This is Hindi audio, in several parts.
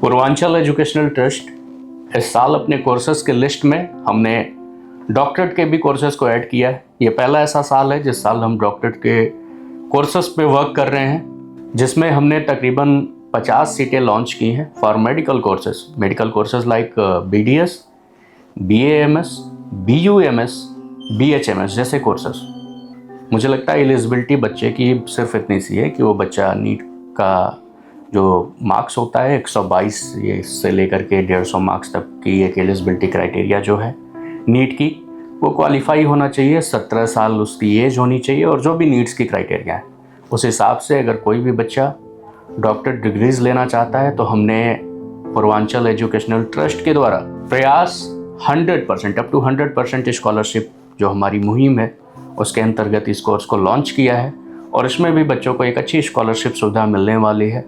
पूर्वांचल एजुकेशनल ट्रस्ट इस साल अपने कोर्सेज के लिस्ट में हमने डॉक्टरेट के भी कोर्सेज को ऐड किया है। ये पहला ऐसा साल है जिस साल हम डॉक्टरेट के कोर्सेज पे वर्क कर रहे हैं, जिसमें हमने तकरीबन 50 सीटें लॉन्च की हैं for medical courses like BDS, BAMS, BUMS, BHMS जैसे कोर्सेज। मुझे लगता है एलिजिबिलिटी बच्चे की सिर्फ इतनी सी है कि वो बच्चा नीट का जो मार्क्स होता है 122 ये से लेकर के 150 मार्क्स तक की एक एलिजिबिलिटी क्राइटेरिया जो है नीट की, वो क्वालिफाई होना चाहिए। 17 साल उसकी एज होनी चाहिए और जो भी नीट्स की क्राइटेरिया है उस हिसाब से अगर कोई भी बच्चा डॉक्टर डिग्रीज लेना चाहता है तो हमने पूर्वांचल एजुकेशनल ट्रस्ट के द्वारा प्रयास 100% अप टू 100% स्कॉलरशिप जो हमारी मुहिम है उसके अंतर्गत इस कोर्स को लॉन्च किया है। और इसमें भी बच्चों को एक अच्छी स्कॉलरशिप सुविधा मिलने वाली है,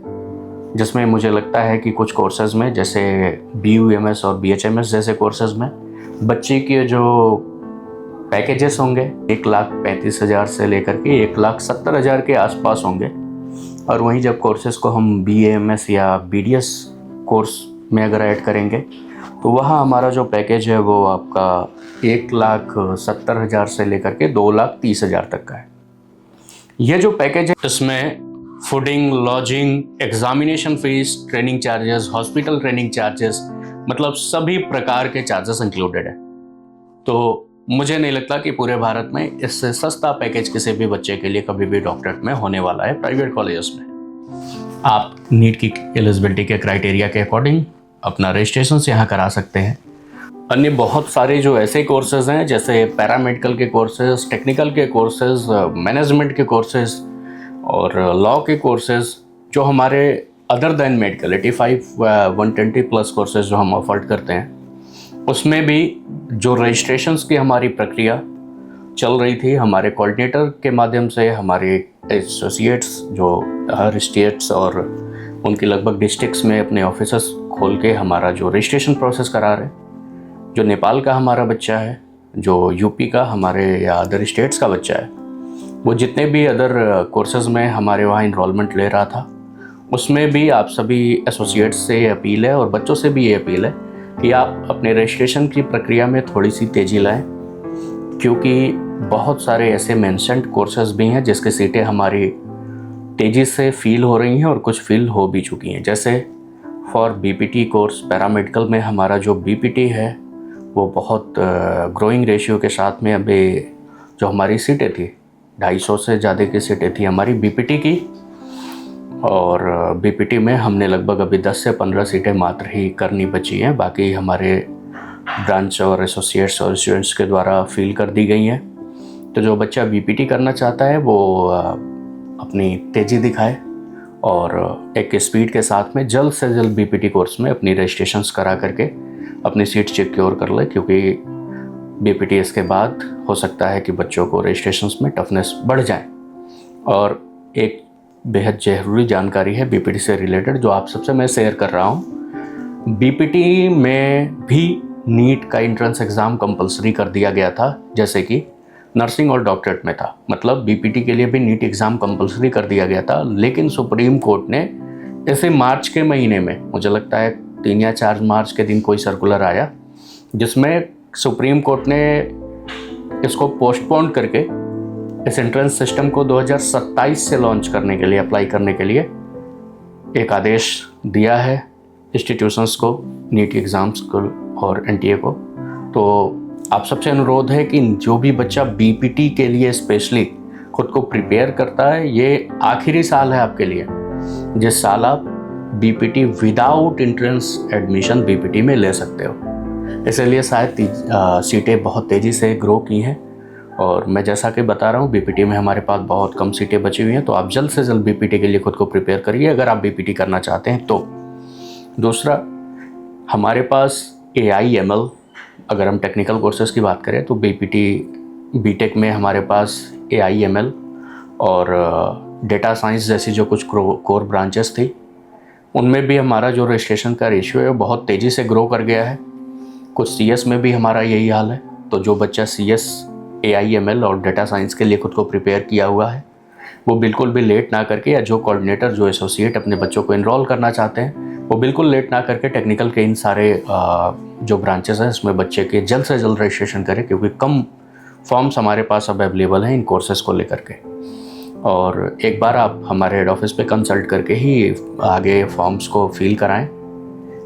जिसमें मुझे लगता है कि कुछ कोर्सेज में जैसे BUMS और BHMS जैसे कोर्सेज में बच्चे के जो पैकेजेस होंगे 1,35,000 से लेकर के 1,70,000 के आसपास होंगे। और वहीं जब कोर्सेज को हम BAMS या BDS कोर्स में अगर ऐड करेंगे तो वहाँ हमारा जो पैकेज है वो आपका 1,70,000 से लेकर के 2,30,000 तक का है। ये जो पैकेज है इसमें fooding, lodging, examination fees, training charges, hospital training charges, मतलब सभी प्रकार के चार्जेस इंक्लूडेड है। तो मुझे नहीं लगता कि पूरे भारत में इससे सस्ता पैकेज किसी भी बच्चे के लिए कभी भी डॉक्टरेट में होने वाला है प्राइवेट कॉलेजेस में। आप नीट की एलिजिबिलिटी के क्राइटेरिया के अकॉर्डिंग अपना रजिस्ट्रेशन यहाँ करा सकते हैं। अन्य बहुत सारे जो ऐसे कोर्सेज हैं जैसे पैरामेडिकल के कोर्सेज, टेक्निकल के कोर्सेज, मैनेजमेंट के कोर्सेज और लॉ के कोर्सेज जो हमारे other than medical 120 plus courses जो हम ऑफर करते हैं, उसमें भी जो रजिस्ट्रेशंस की हमारी प्रक्रिया चल रही थी हमारे कोऑर्डिनेटर के माध्यम से, हमारे एसोसिएट्स जो हर स्टेट्स और उनकी लगभग डिस्ट्रिक्ट्स में अपने ऑफिसेस खोल के हमारा जो रजिस्ट्रेशन प्रोसेस करा रहे, जो नेपाल का हमारा बच्चा है, जो यूपी का हमारे या अदर स्टेट्स का बच्चा है, वो जितने भी अदर कोर्सेज़ में हमारे वहाँ इनरोलमेंट ले रहा था, उसमें भी आप सभी एसोसिएट्स से ये अपील है और बच्चों से भी ये अपील है कि आप अपने रजिस्ट्रेशन की प्रक्रिया में थोड़ी सी तेज़ी लाएं, क्योंकि बहुत सारे ऐसे मेंशन्ड कोर्सेज़ भी हैं जिसकी सीटें हमारी तेज़ी से फिल हो रही हैं और कुछ फिल हो भी चुकी हैं। जैसे फॉर BPT कोर्स पैरामेडिकल में हमारा जो BPT है वो बहुत ग्रोइंग रेशियो के साथ में अभी जो हमारी सीटें थी 250 से ज़्यादा की सीटें थी हमारी BPT की, और BPT में हमने लगभग अभी 10 से 15 सीटें मात्र ही करनी बची हैं, बाकी हमारे ब्रांच और एसोसिएट्स और स्टूडेंट्स के द्वारा फिल कर दी गई हैं। तो जो बच्चा BPT करना चाहता है वो अपनी तेज़ी दिखाए और एक स्पीड के साथ में जल्द से जल्द BPT कोर्स में अपनी रजिस्ट्रेशंस करा करके अपनी सीट सिक्योर कर ले, क्योंकि BPT इसके बाद हो सकता है कि बच्चों को रजिस्ट्रेशंस में टफनेस बढ़ जाए। और एक बेहद ज़रूरी जानकारी है BPT से रिलेटेड जो आप सबसे मैं शेयर कर रहा हूँ। BPT में भी नीट का एंट्रेंस एग्ज़ाम कंपलसरी कर दिया गया था, जैसे कि नर्सिंग और डॉक्टरेट में था। मतलब BPT के लिए भी नीट एग्ज़ाम कंपलसरी कर दिया गया था, लेकिन सुप्रीम कोर्ट ने इसे मार्च के महीने में, मुझे लगता है 3 या 4 मार्च के दिन कोई सर्कुलर आया जिसमें सुप्रीम कोर्ट ने इसको पोस्टपोन करके इस एंट्रेंस सिस्टम को 2027 से लॉन्च करने के लिए, अप्लाई करने के लिए एक आदेश दिया है इंस्टीट्यूशंस को, नीट एग्ज़ाम्स को और NTA को। तो आप सबसे अनुरोध है कि जो भी बच्चा BPT के लिए स्पेशली खुद को प्रिपेयर करता है, ये आखिरी साल है आपके लिए जिस साल आप BPT without entrance admission BPT में ले सकते हो। इसलिए शायद सीटें बहुत तेज़ी से ग्रो की हैं और मैं जैसा कि बता रहा हूँ BPT में हमारे पास बहुत कम सीटें बची हुई हैं। तो आप जल्द से जल्द BPT के लिए खुद को प्रिपेयर करिए अगर आप BPT करना चाहते हैं तो। दूसरा, हमारे पास AI/ML, अगर हम टेक्निकल कोर्सेज़ की बात करें तो BPT BTech में हमारे पास AI/ML और डेटा साइंस जैसी जो कुछ कोर ब्रांचेस थी, उनमें भी हमारा जो रजिस्ट्रेशन का रेशियो है बहुत तेज़ी से ग्रो कर गया है। कुछ CS में भी हमारा यही हाल है। तो जो बच्चा CS, AI/ML और डेटा साइंस के लिए खुद को प्रिपेयर किया हुआ है वो बिल्कुल भी लेट ना करके, या जो कोऑर्डिनेटर जो एसोसिएट अपने बच्चों को इनरोल करना चाहते हैं वो बिल्कुल लेट ना करके टेक्निकल के इन सारे जो ब्रांचेस हैं इसमें बच्चे के जल्द से जल्द रजिस्ट्रेशन करें, क्योंकि कम फॉर्म्स हमारे पास अब अवेलेबल हैं इन कोर्सेज़ को लेकर के। और एक बार आप हमारे हेड ऑफिस पे कंसल्ट करके ही आगे फॉर्म्स को फिल कराएं।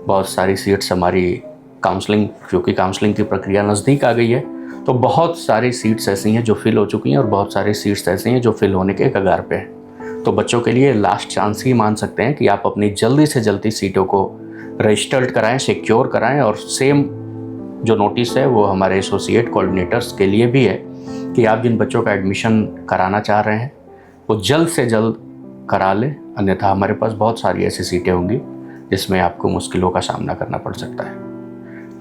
बहुत सारी सीट्स हमारी काउंसलिंग, क्योंकि काउंसलिंग की प्रक्रिया नज़दीक आ गई है, तो बहुत सारी सीट्स ऐसी हैं जो फिल हो चुकी हैं और बहुत सारी सीट्स ऐसी हैं जो फिल होने के कगार पे हैं। तो बच्चों के लिए लास्ट चांस ही मान सकते हैं कि आप अपनी जल्दी से जल्दी सीटों को रजिस्टर्ड कराएं, सिक्योर कराएं। और सेम जो नोटिस है वो हमारे एसोसिएट कोऑर्डिनेटर्स के लिए भी है कि आप जिन बच्चों का एडमिशन कराना चाह रहे हैं वो जल्द से जल्द करा लें, अन्यथा हमारे पास बहुत सारी ऐसी सीटें होंगी जिसमें आपको मुश्किलों का सामना करना पड़ सकता है।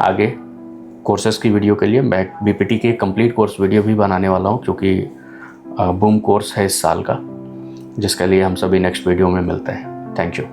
आगे कोर्सेज़ की वीडियो के लिए मैं बीपीटी की कंप्लीट कोर्स वीडियो भी बनाने वाला हूँ, क्योंकि बूम कोर्स है इस साल का, जिसके लिए हम सभी नेक्स्ट वीडियो में मिलते हैं। Thank you.